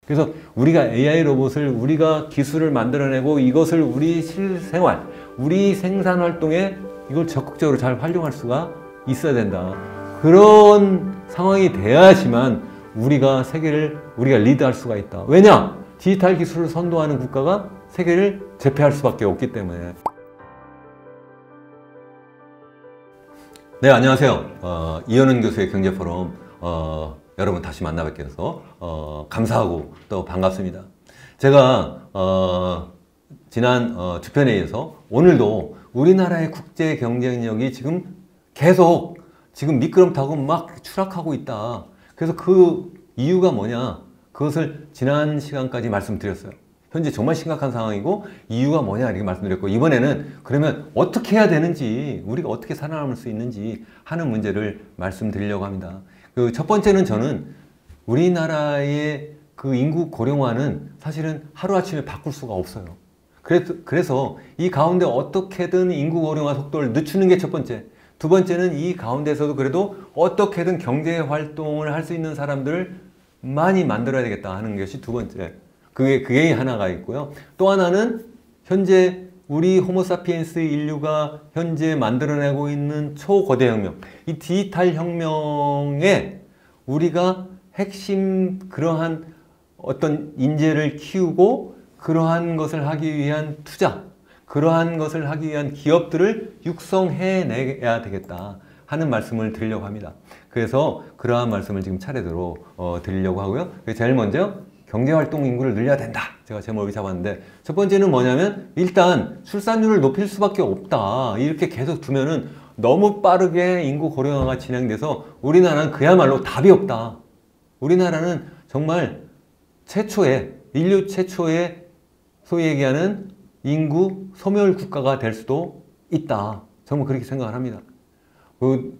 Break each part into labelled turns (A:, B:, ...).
A: 그래서 우리가 AI 로봇을 우리가 기술을 만들어내고 이것을 우리 실생활, 우리 생산 활동에 이걸 적극적으로 잘 활용할 수가 있어야 된다. 그런 상황이 돼야지만 우리가 세계를 우리가 리드할 수가 있다. 왜냐? 디지털 기술을 선도하는 국가가 세계를 제패할 수밖에 없기 때문에. 네, 안녕하세요. 이현은 교수의 경제포럼 여러분 다시 만나 뵙게 돼서 감사하고 또 반갑습니다. 제가 지난 주편회의에서 오늘도 우리나라의 국제 경쟁력이 지금 계속 지금 미끄럼 타고 막 추락하고 있다. 그래서 그 이유가 뭐냐? 그것을 지난 시간까지 말씀드렸어요. 현재 정말 심각한 상황이고 이유가 뭐냐 이렇게 말씀드렸고, 이번에는 그러면 어떻게 해야 되는지, 우리가 어떻게 살아남을 수 있는지 하는 문제를 말씀드리려고 합니다. 그 첫 번째는 저는 우리나라의 그 인구 고령화는 사실은 하루아침에 바꿀 수가 없어요. 그래서 이 가운데 어떻게든 인구 고령화 속도를 늦추는 게 첫 번째. 두 번째는 이 가운데서도 그래도 어떻게든 경제 활동을 할 수 있는 사람들을 많이 만들어야 되겠다 하는 것이 두 번째. 그게 하나가 있고요. 또 하나는 현재 우리 호모사피엔스 인류가 현재 만들어내고 있는 초거대 혁명, 이 디지털 혁명에 우리가 핵심 그러한 어떤 인재를 키우고 그러한 것을 하기 위한 투자, 그러한 것을 하기 위한 기업들을 육성해내야 되겠다 하는 말씀을 드리려고 합니다. 그래서 그러한 말씀을 지금 차례대로 드리려고 하고요. 제일 먼저 경제활동 인구를 늘려야 된다. 제가 제목을 잡았는데, 첫 번째는 뭐냐면 일단 출산율을 높일 수밖에 없다. 이렇게 계속 두면은 너무 빠르게 인구 고령화가 진행돼서 우리나라는 그야말로 답이 없다. 우리나라는 정말 인류 최초의 소위 얘기하는 인구 소멸 국가가 될 수도 있다. 정말 그렇게 생각을 합니다.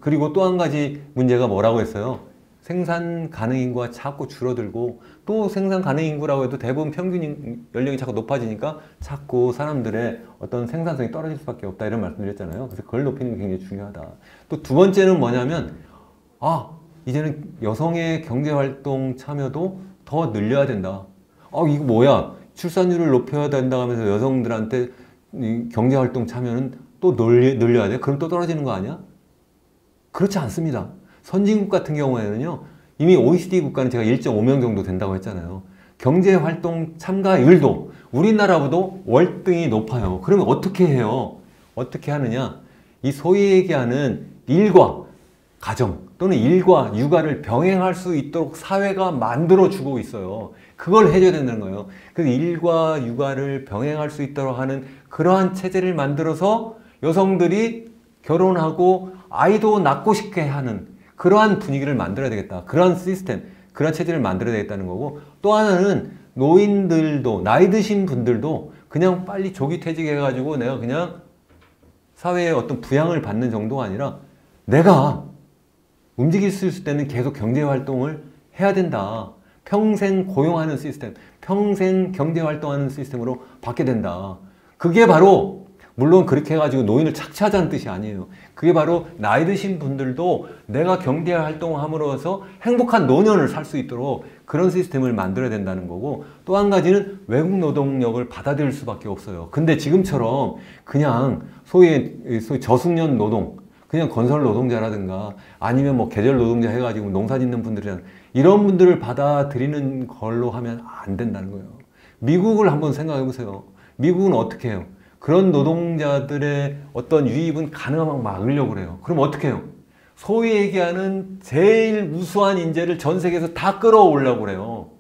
A: 그리고 또 한 가지 문제가 뭐라고 했어요? 생산 가능 인구가 자꾸 줄어들고, 또 생산 가능 인구라고 해도 대부분 평균 연령이 자꾸 높아지니까 자꾸 사람들의 어떤 생산성이 떨어질 수밖에 없다, 이런 말씀드렸잖아요. 그래서 그걸 높이는 게 굉장히 중요하다. 또 두 번째는 뭐냐면 이제는 여성의 경제활동 참여도 더 늘려야 된다. 이거 뭐야? 출산율을 높여야 된다 하면서 여성들한테 경제활동 참여는 또 늘려야 돼? 그럼 또 떨어지는 거 아니야? 그렇지 않습니다. 선진국 같은 경우에는요, 이미 OECD 국가는 제가 1.5명 정도 된다고 했잖아요. 경제활동 참가율도 우리나라보다 월등히 높아요. 그러면 어떻게 해요? 어떻게 하느냐? 이 소위 얘기하는 일과 가정 또는 일과 육아를 병행할 수 있도록 사회가 만들어주고 있어요. 그걸 해줘야 된다는 거예요. 그래서 일과 육아를 병행할 수 있도록 하는 그러한 체제를 만들어서 여성들이 결혼하고 아이도 낳고 싶게 하는 그러한 분위기를 만들어야 되겠다. 그러한 시스템, 그러한 체제를 만들어야 되겠다는 거고, 또 하나는 노인들도, 나이 드신 분들도 그냥 빨리 조기 퇴직해가지고 내가 그냥 사회의 어떤 부양을 받는 정도가 아니라 내가 움직일 수 있을 때는 계속 경제활동을 해야 된다. 평생 고용하는 시스템, 평생 경제활동하는 시스템으로 바뀌게 된다. 그게 바로, 물론 그렇게 해가지고 노인을 착취하자는 뜻이 아니에요. 그게 바로 나이 드신 분들도 내가 경제활동을 함으로써 행복한 노년을 살 수 있도록 그런 시스템을 만들어야 된다는 거고, 또 한 가지는 외국 노동력을 받아들일 수밖에 없어요. 근데 지금처럼 그냥 소위 저숙련 노동, 그냥 건설 노동자라든가 아니면 뭐 계절 노동자 해가지고 농사 짓는 분들이란 이런 분들을 받아들이는 걸로 하면 안 된다는 거예요. 미국을 한번 생각해 보세요. 미국은 어떻게 해요? 그런 노동자들의 어떤 유입은 가능하면 막으려고 그래요. 그럼 어떻게 해요? 소위 얘기하는 제일 우수한 인재를 전 세계에서 다 끌어오려고 그래요.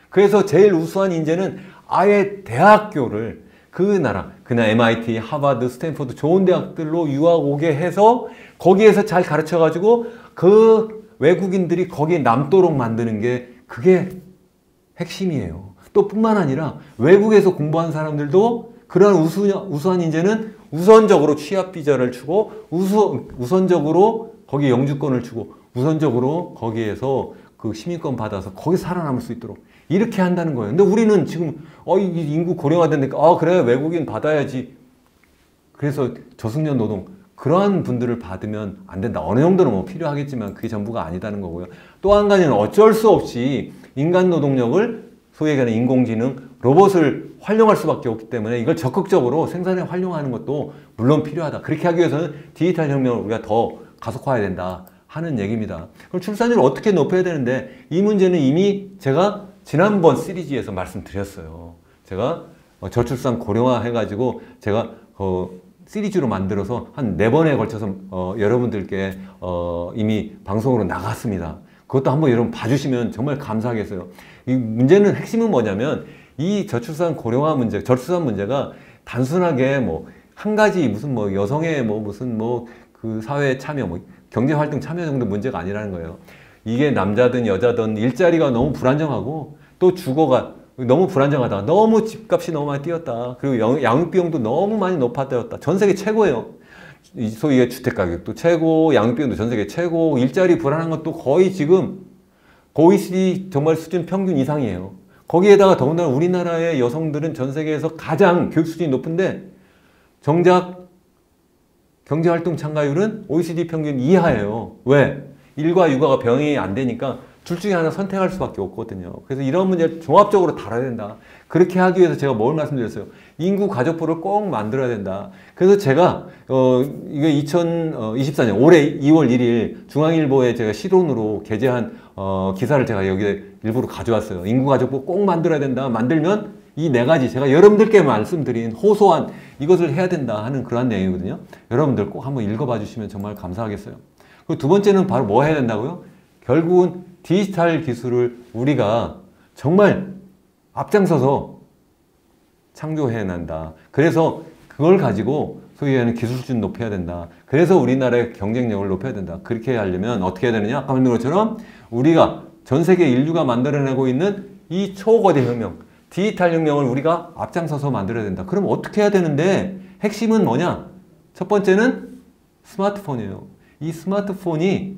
A: 그래서 제일 우수한 인재는 아예 대학교를 그냥 MIT, 하버드, 스탠포드 좋은 대학들로 유학 오게 해서 거기에서 잘 가르쳐가지고 그 외국인들이 거기에 남도록 만드는 게 그게 핵심이에요. 또 뿐만 아니라 외국에서 공부한 사람들도 그런 우수한 인재는 우선적으로 취업 비자를 주고 우선적으로 거기에 영주권을 주고 우선적으로 거기에서 그 시민권 받아서 거기 살아남을 수 있도록 이렇게 한다는 거예요. 근데 우리는 지금 인구 고령화되니까 그래 외국인 받아야지. 그래서 저숙련 노동 그러한 분들을 받으면 안 된다. 어느 정도는 뭐 필요하겠지만 그게 전부가 아니다는 거고요. 또 한 가지는 어쩔 수 없이 인간 노동력을 소위 얘기하는 인공지능, 로봇을 활용할 수밖에 없기 때문에 이걸 적극적으로 생산에 활용하는 것도 물론 필요하다. 그렇게 하기 위해서는 디지털 혁명을 우리가 더 가속화해야 된다 하는 얘기입니다. 그럼 출산율을 어떻게 높여야 되는데 이 문제는 이미 제가 지난번 시리즈에서 말씀드렸어요. 제가 저출산 고령화 해가지고 제가 시리즈로 만들어서 한 4번에 걸쳐서 여러분들께 이미 방송으로 나갔습니다. 그것도 한번 여러분 봐주시면 정말 감사하겠어요. 이 문제는 핵심은 뭐냐면 이 저출산 고령화 문제, 저출산 문제가 단순하게 뭐 한 가지 무슨 뭐 여성의 뭐 무슨 뭐 그 사회 참여, 뭐 경제 활동 참여 정도 문제가 아니라는 거예요. 이게 남자든 여자든 일자리가 너무 불안정하고 또 주거가 너무 불안정하다. 너무 집값이 너무 많이 뛰었다. 그리고 양육비용도 너무 많이 높아졌다. 전 세계 최고예요. 소위 주택가격도 최고, 양육비용도 전 세계 최고, 일자리 불안한 것도 거의 지금 OECD 정말 수준 평균 이상이에요. 거기에다가 더군다나 우리나라의 여성들은 전 세계에서 가장 교육 수준이 높은데 정작 경제활동 참가율은 OECD 평균 이하예요. 왜? 일과 육아가 병행이 안 되니까 둘 중에 하나 선택할 수밖에 없거든요. 그래서 이런 문제를 종합적으로 다뤄야 된다. 그렇게 하기 위해서 제가 뭘 말씀드렸어요? 인구 가족부를 꼭 만들어야 된다. 그래서 제가 이게 2024년 올해 2월 1일 중앙일보에 제가 시론으로 게재한 기사를 제가 여기에 일부러 가져왔어요. 인구 가족부 꼭 만들어야 된다. 만들면 이 4가지 제가 여러분들께 말씀드린 호소한 이것을 해야 된다 하는 그러한 내용이거든요. 여러분들 꼭 한번 읽어봐 주시면 정말 감사하겠어요. 그리고 두 번째는 바로 뭐 해야 된다고요? 결국은 디지털 기술을 우리가 정말 앞장서서 창조해야 한다. 그래서 그걸 가지고 소위 얘기하는 기술 수준 높여야 된다. 그래서 우리나라의 경쟁력을 높여야 된다. 그렇게 하려면 어떻게 해야 되느냐? 아까 말한 것처럼 우리가 전 세계 인류가 만들어내고 있는 이 초거대 혁명, 디지털 혁명을 우리가 앞장서서 만들어야 된다. 그럼 어떻게 해야 되는데 핵심은 뭐냐? 첫 번째는 스마트폰이에요. 이 스마트폰이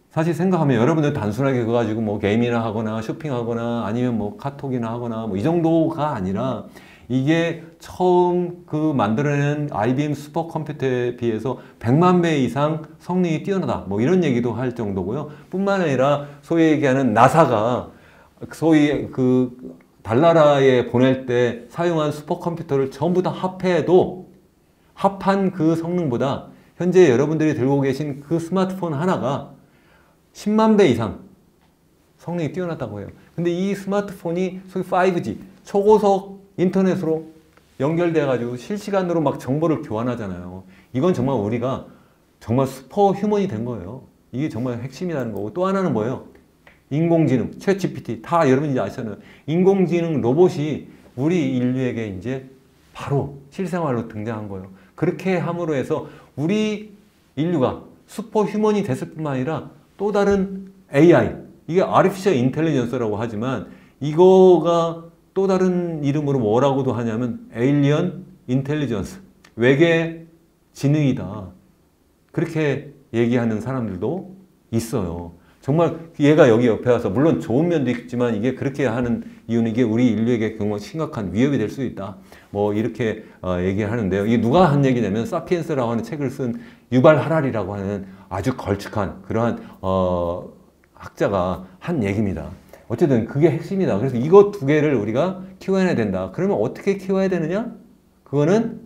A: 사실 생각하면 여러분들 단순하게 그거 가지고 뭐 게임이나 하거나 쇼핑하거나 아니면 뭐 카톡이나 하거나 뭐 이 정도가 아니라 이게 처음 그 만들어낸 IBM 슈퍼컴퓨터에 비해서 100만 배 이상 성능이 뛰어나다. 뭐 이런 얘기도 할 정도고요. 뿐만 아니라 소위 얘기하는 나사가 소위 그 달나라에 보낼 때 사용한 슈퍼컴퓨터를 전부 다 합해도 합한 그 성능보다 현재 여러분들이 들고 계신 그 스마트폰 하나가 10만 배 이상 성능이 뛰어났다고 해요. 근데 이 스마트폰이 소위 5G, 초고속 인터넷으로 연결돼가지고 실시간으로 막 정보를 교환하잖아요. 이건 정말 우리가 정말 슈퍼 휴먼이 된 거예요. 이게 정말 핵심이라는 거고 또 하나는 뭐예요? 인공지능, 챗 GPT 다 여러분이 아시잖아요. 인공지능 로봇이 우리 인류에게 이제 바로 실생활로 등장한 거예요. 그렇게 함으로 해서 우리 인류가 슈퍼 휴먼이 됐을 뿐만 아니라 또 다른 AI, 이게 Artificial Intelligence라고 하지만 이거가 또 다른 이름으로 뭐라고도 하냐면 Alien Intelligence, 외계 지능이다. 그렇게 얘기하는 사람들도 있어요. 정말 얘가 여기 옆에 와서 물론 좋은 면도 있지만 이게 그렇게 하는 이유는 이게 우리 인류에게 정말 심각한 위협이 될 수 있다. 뭐 이렇게 얘기하는데요. 이게 누가 한 얘기냐면 사피엔스라고 하는 책을 쓴 유발 하라리라고 하는 아주 걸쭉한 그러한 학자가 한 얘기입니다. 어쨌든 그게 핵심이다. 그래서 이거 두 개를 우리가 키워내야 된다. 그러면 어떻게 키워야 되느냐? 그거는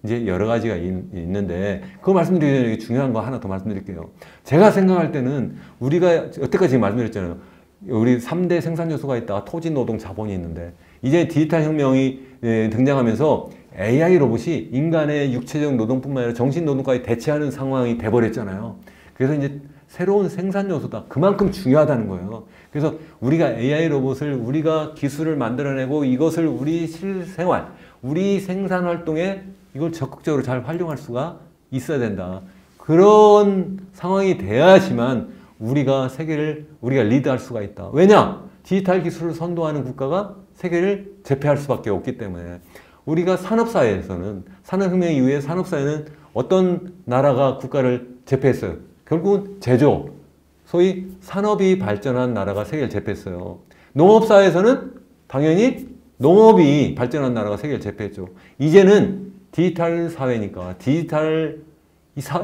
A: 이제 여러 가지가 있는데 그거 말씀드리기 전에 중요한 거 하나 더 말씀드릴게요. 제가 생각할 때는 우리가 여태까지 지금 말씀드렸잖아요. 우리 3대 생산 요소가 있다가 토지, 노동, 자본이 있는데 이제 디지털 혁명이 등장하면서 AI 로봇이 인간의 육체적 노동뿐만 아니라 정신 노동까지 대체하는 상황이 돼버렸잖아요. 그래서 이제 새로운 생산 요소다. 그만큼 중요하다는 거예요. 그래서 우리가 AI 로봇을 우리가 기술을 만들어내고 이것을 우리 실생활, 우리 생산 활동에 이걸 적극적으로 잘 활용할 수가 있어야 된다. 그런 상황이 돼야지만 우리가 세계를 우리가 리드할 수가 있다. 왜냐? 디지털 기술을 선도하는 국가가 세계를 제패할 수밖에 없기 때문에 우리가 산업사회에서는 산업혁명 이후에 산업사회는 어떤 나라가 국가를 제패했어요? 결국은 제조, 소위 산업이 발전한 나라가 세계를 제패했어요. 농업사회에서는 당연히 농업이 발전한 나라가 세계를 제패했죠. 이제는 디지털 사회니까 디지털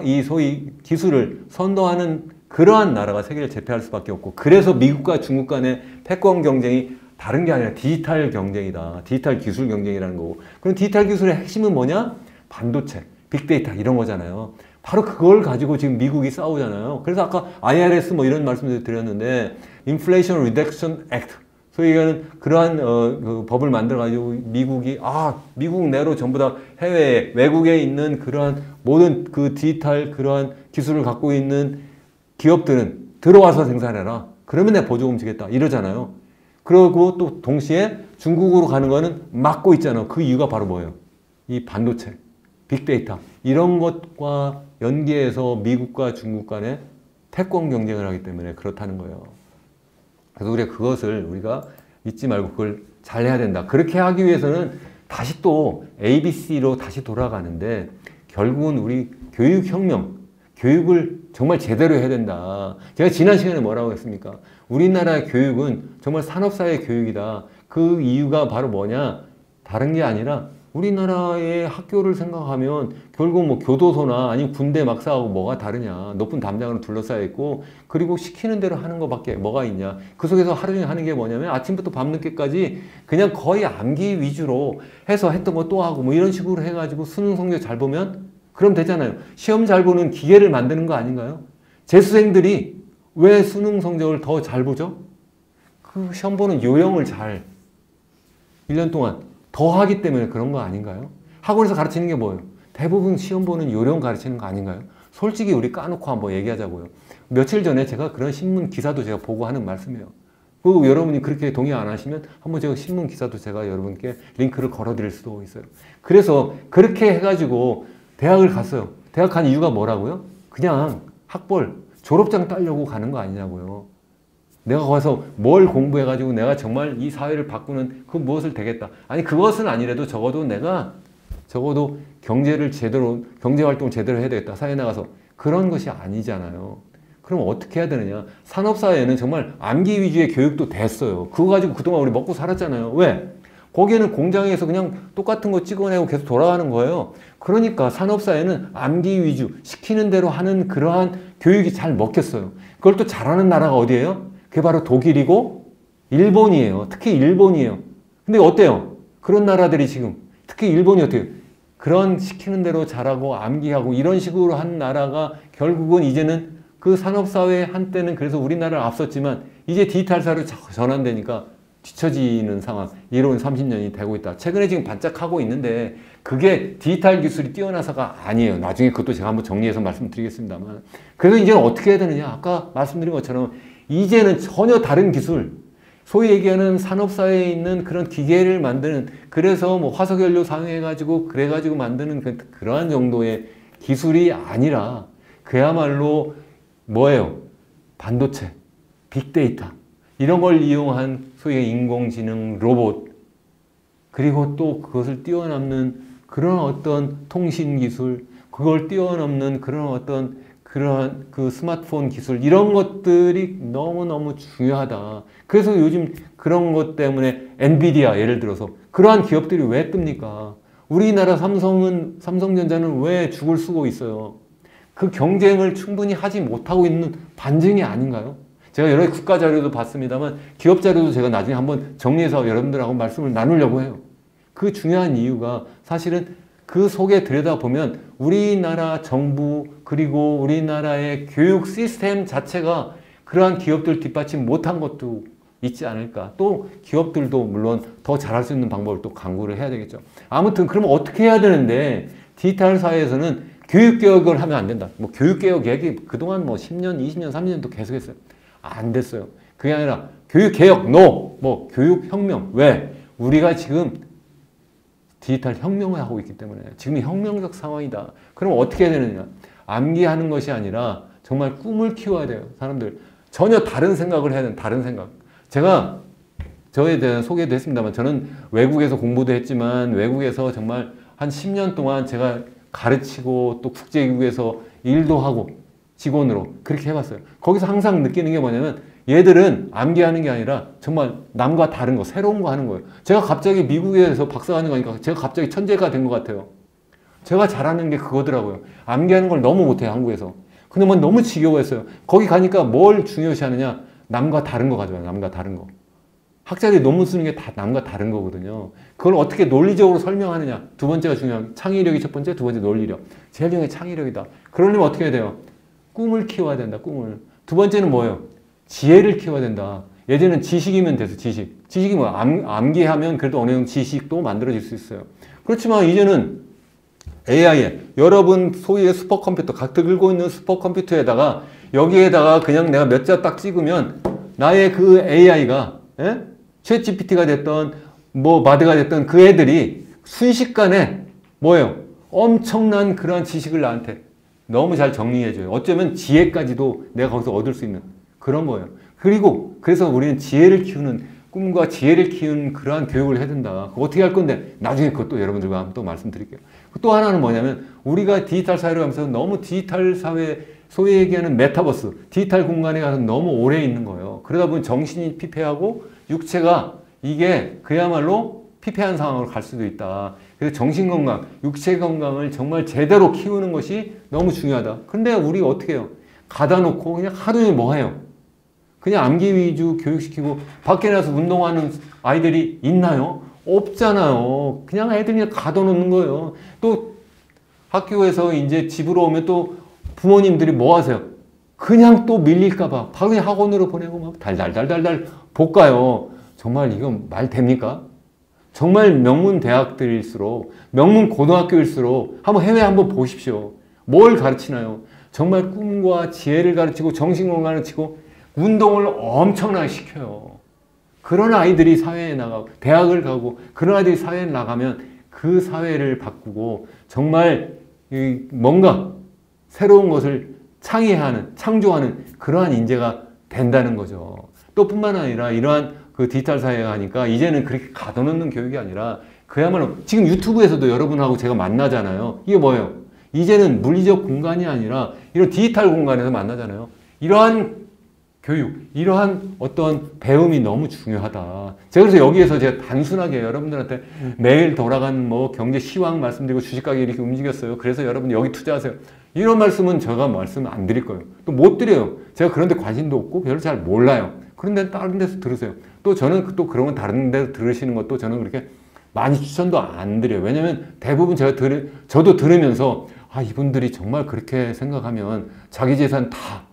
A: 이 소위 기술을 선도하는 그러한 나라가 세계를 제패할 수밖에 없고 그래서 미국과 중국 간의 패권 경쟁이 다른 게 아니라 디지털 경쟁이다. 디지털 기술 경쟁이라는 거고. 그럼 디지털 기술의 핵심은 뭐냐? 반도체, 빅데이터 이런 거잖아요. 바로 그걸 가지고 지금 미국이 싸우잖아요. 그래서 아까 IRS 뭐 이런 말씀을 드렸는데 Inflation Reduction Act 소위 얘기하는 그러한 그 법을 만들어 가지고 미국이 미국 내로 전부 다 해외에 외국에 있는 그러한 모든 그 디지털 그러한 기술을 갖고 있는 기업들은 들어와서 생산해라. 그러면 내가 보조금 주겠다. 이러잖아요. 그리고 또 동시에 중국으로 가는 거는 막고 있잖아요. 그 이유가 바로 뭐예요? 이 반도체, 빅데이터 이런 것과 연계해서 미국과 중국 간에 태권 경쟁을 하기 때문에 그렇다는 거예요. 그래서 우리가 그것을 우리가 잊지 말고 그걸 잘 해야 된다. 그렇게 하기 위해서는 다시 또 ABC로 다시 돌아가는데 결국은 우리 교육혁명, 교육을 정말 제대로 해야 된다. 제가 지난 시간에 뭐라고 했습니까? 우리나라의 교육은 정말 산업사회 교육이다. 그 이유가 바로 뭐냐? 다른 게 아니라 우리나라의 학교를 생각하면 결국 뭐 교도소나 아니면 군대 막사하고 뭐가 다르냐. 높은 담장으로 둘러싸여 있고 그리고 시키는 대로 하는 것밖에 뭐가 있냐. 그 속에서 하루 종일 하는 게 뭐냐면 아침부터 밤늦게까지 그냥 거의 암기 위주로 해서 했던 거 또 하고 뭐 이런 식으로 해가지고 수능 성적 잘 보면 그럼 되잖아요. 시험 잘 보는 기계를 만드는 거 아닌가요? 재수생들이 왜 수능 성적을 더 잘 보죠? 그 시험 보는 요령을 잘 1년 동안 더 하기 때문에 그런 거 아닌가요? 학원에서 가르치는 게 뭐예요? 대부분 시험 보는 요령 가르치는 거 아닌가요? 솔직히 우리 까놓고 한번 얘기하자고요. 며칠 전에 제가 그런 신문 기사도 제가 보고 하는 말씀이에요. 그 여러분이 그렇게 동의 안 하시면 한번 제가 신문 기사도 제가 여러분께 링크를 걸어 드릴 수도 있어요. 그래서 그렇게 해가지고 대학을 갔어요. 대학 간 이유가 뭐라고요? 그냥 학벌, 졸업장 따려고 가는 거 아니냐고요. 내가 거기서 뭘 공부해가지고 내가 정말 이 사회를 바꾸는 그 무엇을 되겠다. 아니 그것은 아니래도 적어도 내가 적어도 경제활동을 제대로 해야 되겠다. 사회에 나가서. 그런 것이 아니잖아요. 그럼 어떻게 해야 되느냐. 산업사회는 정말 암기 위주의 교육도 됐어요. 그거 가지고 그동안 우리 먹고 살았잖아요. 왜? 거기에는 공장에서 그냥 똑같은 거 찍어내고 계속 돌아가는 거예요. 그러니까 산업사회는 암기 위주, 시키는 대로 하는 그러한 교육이 잘 먹혔어요. 그걸 또 잘하는 나라가 어디예요? 그게 바로 독일이고 일본이에요. 특히 일본이에요. 근데 어때요? 그런 나라들이 지금 특히 일본이 어때요? 그런 시키는 대로 잘하고 암기하고 이런 식으로 한 나라가 결국은 이제는 그 산업사회 한때는 그래서 우리나라를 앞섰지만 이제 디지털 사회로 전환되니까 뒤처지는 상황. 이로는 30년이 되고 있다. 최근에 지금 반짝하고 있는데 그게 디지털 기술이 뛰어나서가 아니에요. 나중에 그것도 제가 한번 정리해서 말씀드리겠습니다만. 그래서 이제는 어떻게 해야 되느냐. 아까 말씀드린 것처럼 이제는 전혀 다른 기술, 소위 얘기하는 산업사회에 있는 그런 기계를 만드는, 그래서 뭐 화석연료 사용해가지고 그래가지고 만드는 그러한 정도의 기술이 아니라 그야말로 뭐예요? 반도체, 빅데이터 이런 걸 이용한 소위 인공지능, 로봇, 그리고 또 그것을 뛰어넘는 그런 어떤 통신기술, 그걸 뛰어넘는 그런 어떤 그러한 그 스마트폰 기술 이런 것들이 너무너무 중요하다. 그래서 요즘 그런 것 때문에 엔비디아 예를 들어서 그러한 기업들이 왜 뜹니까? 우리나라 삼성전자는 왜 죽을 쓰고 있어요? 그 경쟁을 충분히 하지 못하고 있는 반증이 아닌가요? 제가 여러 국가 자료도 봤습니다만 기업 자료도 제가 나중에 한번 정리해서 여러분들하고 말씀을 나누려고 해요. 그 중요한 이유가 사실은 그 속에 들여다보면 우리나라 정부 그리고 우리나라의 교육 시스템 자체가 그러한 기업들 뒷받침 못한 것도 있지 않을까. 또 기업들도 물론 더 잘할 수 있는 방법을 또 강구를 해야 되겠죠. 아무튼 그러면 어떻게 해야 되는데 디지털 사회에서는 교육개혁을 하면 안 된다. 뭐 교육개혁 얘기 그동안 뭐 10년, 20년, 30년도 계속했어요. 안 됐어요. 그게 아니라 교육개혁, 뭐 교육혁명. 왜? 우리가 지금 디지털 혁명을 하고 있기 때문에 지금 혁명적 상황이다. 그럼 어떻게 해야 되느냐? 암기하는 것이 아니라 정말 꿈을 키워야 돼요. 사람들 전혀 다른 생각을 해야 되는 다른 생각. 제가 저에 대한 소개도 했습니다만 저는 외국에서 공부도 했지만 외국에서 정말 한 10년 동안 제가 가르치고 또 국제기구에서 일도 하고 직원으로 그렇게 해봤어요. 거기서 항상 느끼는 게 뭐냐면 얘들은 암기하는 게 아니라 정말 남과 다른 거, 새로운 거 하는 거예요. 제가 갑자기 미국에서 박사하는 거니까 제가 갑자기 천재가 된 것 같아요. 제가 잘하는 게 그거더라고요. 암기하는 걸 너무 못해요, 한국에서. 근데 뭐 너무 지겨워했어요. 거기 가니까 뭘 중요시 하느냐? 남과 다른 거 가져와요, 남과 다른 거. 학자들이 논문 쓰는 게 다 남과 다른 거거든요. 그걸 어떻게 논리적으로 설명하느냐. 두 번째가 중요한 창의력이 첫 번째, 두 번째 논리력. 제일 중요한 게 창의력이다. 그러려면 어떻게 해야 돼요? 꿈을 키워야 된다. 꿈을. 두 번째는 뭐예요? 지혜를 키워야 된다. 예전에는 지식이면 돼서 지식. 지식이 뭐야? 암기하면 그래도 어느 정도 지식도 만들어질 수 있어요. 그렇지만 이제는 AI에 여러분 소위의 슈퍼컴퓨터, 각 들고 있는 슈퍼컴퓨터에다가 여기에다가 그냥 내가 몇 자 딱 찍으면 나의 그 AI가 챗 GPT가 됐던 뭐 바드가 됐던 그 애들이 순식간에 뭐예요? 엄청난 그러한 지식을 나한테 너무 잘 정리해줘요. 어쩌면 지혜까지도 내가 거기서 얻을 수 있는 그런 거예요. 그리고 그래서 우리는 지혜를 키우는 꿈과 지혜를 키우는 그러한 교육을 해야 된다. 어떻게 할 건데 나중에 그것도 여러분들과 한번 또 말씀드릴게요. 또 하나는 뭐냐면 우리가 디지털 사회로 가면서 너무 디지털 사회 소위 얘기하는 메타버스 디지털 공간에 가서 너무 오래 있는 거예요. 그러다 보면 정신이 피폐하고 육체가 이게 그야말로 피폐한 상황으로 갈 수도 있다. 그래서 정신건강, 육체 건강을 정말 제대로 키우는 것이 너무 중요하다. 근데 우리 어떻게 해요? 가다 놓고 그냥 하루 종일 뭐 해요? 그냥 암기 위주 교육시키고 밖에 나서 운동하는 아이들이 있나요? 없잖아요. 그냥 애들이 그냥 가둬놓는 거예요. 또 학교에서 이제 집으로 오면 또 부모님들이 뭐 하세요? 그냥 또 밀릴까봐 바로 그냥 학원으로 보내고 막 달달달달달 볶아요. 정말 이건 말 됩니까? 정말 명문 대학들일수록 명문 고등학교일수록 한번 해외 한번 보십시오. 뭘 가르치나요? 정말 꿈과 지혜를 가르치고 정신건강을 가르치고 운동을 엄청나게 시켜요. 그런 아이들이 사회에 나가고 대학을 가고 그런 아이들이 사회에 나가면 그 사회를 바꾸고 정말 뭔가 새로운 것을 창의하는 창조하는 그러한 인재가 된다는 거죠. 또 뿐만 아니라 이러한 그 디지털 사회가 하니까 이제는 그렇게 가둬놓는 교육이 아니라 그야말로 지금 유튜브에서도 여러분하고 제가 만나잖아요. 이게 뭐예요? 이제는 물리적 공간이 아니라 이런 디지털 공간에서 만나잖아요. 이러한 교육, 이러한 어떤 배움이 너무 중요하다. 제가 그래서 여기에서 제가 단순하게 여러분들한테 매일 돌아가는 뭐 경제 시황 말씀드리고 주식가게 이렇게 움직였어요. 그래서 여러분 여기 투자하세요. 이런 말씀은 제가 말씀 안 드릴 거예요. 또 못 드려요. 제가 그런 데 관심도 없고 별로 잘 몰라요. 그런데 다른 데서 들으세요. 또 저는 또 그런 건 다른 데서 들으시는 것도 저는 그렇게 많이 추천도 안 드려요. 왜냐면 대부분 저도 들으면서 아, 이분들이 정말 그렇게 생각하면 자기 재산 다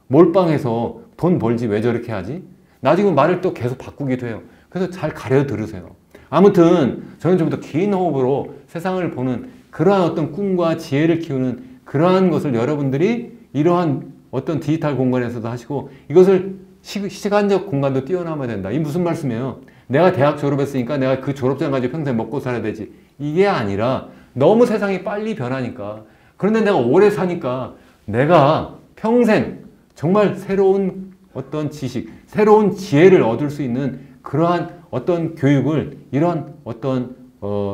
A: 몰빵해서 돈 벌지 왜 저렇게 하지? 나중에 말을 또 계속 바꾸기도 해요. 그래서 잘 가려 들으세요. 아무튼 저는 좀 더 긴 호흡으로 세상을 보는 그러한 어떤 꿈과 지혜를 키우는 그러한 것을 여러분들이 이러한 어떤 디지털 공간에서도 하시고 이것을 시간적 공간도 뛰어넘어야 된다. 이게 무슨 말씀이에요? 내가 대학 졸업했으니까 내가 그 졸업장 가지고 평생 먹고 살아야 되지. 이게 아니라 너무 세상이 빨리 변하니까 그런데 내가 오래 사니까 내가 평생 정말 새로운 어떤 지식, 새로운 지혜를 얻을 수 있는 그러한 어떤 교육을 이러한 어떤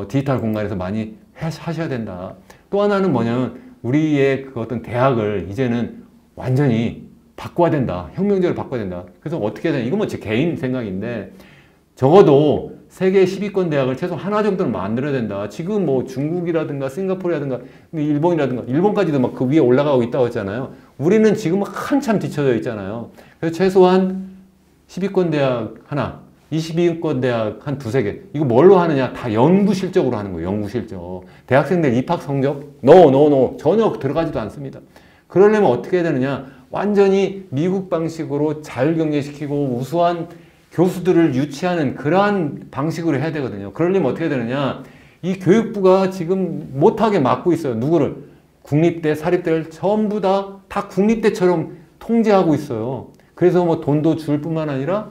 A: 디지털 공간에서 많이 하셔야 된다. 또 하나는 뭐냐면 우리의 그 어떤 대학을 이제는 완전히 바꿔야 된다. 혁명적으로 바꿔야 된다. 그래서 어떻게 해야 되냐. 이건 뭐 제 개인 생각인데 적어도 세계 10위권 대학을 최소 하나 정도는 만들어야 된다. 지금 뭐 중국이라든가 싱가포르라든가 일본이라든가 일본까지도 막 그 위에 올라가고 있다고 했잖아요. 우리는 지금 한참 뒤쳐져 있잖아요. 그래서 최소한 10위권 대학 하나, 22위권 대학 한 두세 개. 이거 뭘로 하느냐? 다 연구 실적으로 하는 거예요. 연구 실적. 대학생들 입학 성적? 노. 전혀 들어가지도 않습니다. 그러려면 어떻게 해야 되느냐? 완전히 미국 방식으로 잘 경제시키고 우수한 교수들을 유치하는 그러한 방식으로 해야 되거든요. 그러려면 어떻게 해야 되느냐? 이 교육부가 지금 못하게 막고 있어요. 누구를? 국립대, 사립대를 전부 다 국립대처럼 통제하고 있어요. 그래서 뭐 돈도 줄 뿐만 아니라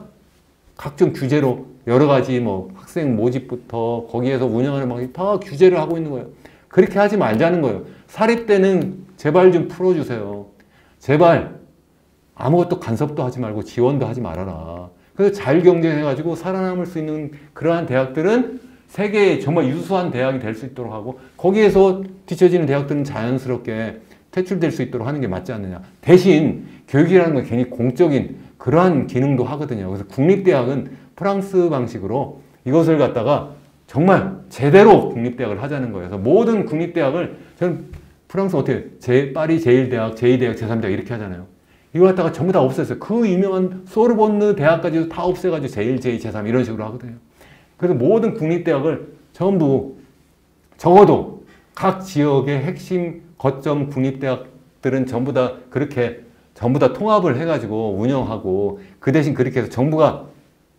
A: 각종 규제로 여러 가지 뭐 학생 모집부터 거기에서 운영하는 방식 다 규제를 하고 있는 거예요. 그렇게 하지 말자는 거예요. 사립대는 제발 좀 풀어주세요. 제발 아무것도 간섭도 하지 말고 지원도 하지 말아라. 그래서 잘 경쟁해가지고 살아남을 수 있는 그러한 대학들은 세계의 정말 유수한 대학이 될 수 있도록 하고 거기에서 뒤처지는 대학들은 자연스럽게 퇴출될 수 있도록 하는 게 맞지 않느냐. 대신 교육이라는 건 괜히 공적인 그러한 기능도 하거든요. 그래서 국립대학은 프랑스 방식으로 이것을 갖다가 정말 제대로 국립대학을 하자는 거예요. 그래서 모든 국립대학을 저는 프랑스 어떻게 파리 제1대학, 제2대학, 제3대학 이렇게 하잖아요. 이거 갖다가 전부 다 없앴어요. 그 유명한 소르본느 대학까지도 다 없애가지고 제1, 제2, 제3 이런 식으로 하거든요. 그래서 모든 국립대학을 전부 적어도 각 지역의 핵심 거점 국립대학들은 전부 다 그렇게 전부 다 통합을 해가지고 운영하고 그 대신 그렇게 해서 정부가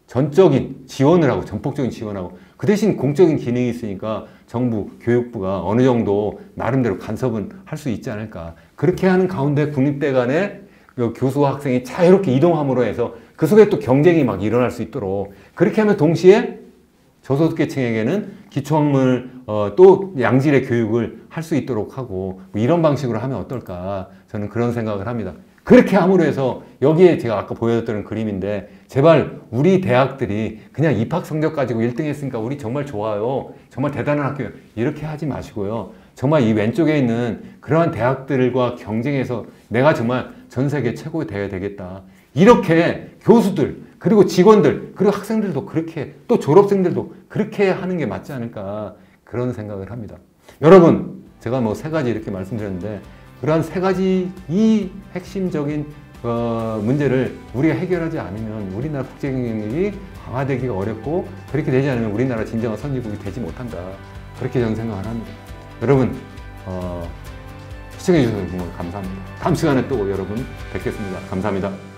A: 전적인 지원을 하고 전폭적인 지원하고 그 대신 공적인 기능이 있으니까 정부 교육부가 어느 정도 나름대로 간섭은 할 수 있지 않을까. 그렇게 하는 가운데 국립대 간에 교수와 학생이 자유롭게 이동함으로 해서 그 속에 또 경쟁이 막 일어날 수 있도록 그렇게 하면 동시에 저소득계층에게는 기초학문 또 양질의 교육을 할 수 있도록 하고 뭐 이런 방식으로 하면 어떨까 저는 그런 생각을 합니다. 그렇게 함으로 해서 여기에 제가 아까 보여줬던 그림인데 제발 우리 대학들이 그냥 입학 성적 가지고 1등 했으니까 우리 정말 좋아요. 정말 대단한 학교예요. 이렇게 하지 마시고요. 정말 이 왼쪽에 있는 그러한 대학들과 경쟁해서 내가 정말 전 세계 최고 되어야 되겠다. 이렇게 교수들 그리고 직원들 그리고 학생들도 그렇게 또 졸업생들도 그렇게 하는 게 맞지 않을까 그런 생각을 합니다. 여러분 제가 뭐 3가지 이렇게 말씀드렸는데 그러한 3가지 이 핵심적인 문제를 우리가 해결하지 않으면 우리나라 국제 경쟁력이 강화되기가 어렵고 그렇게 되지 않으면 우리나라 진정한 선진국이 되지 못한다. 그렇게 저는 생각을 합니다. 여러분 시청해 주셔서 정말 감사합니다. 다음 시간에 또 여러분 뵙겠습니다. 감사합니다.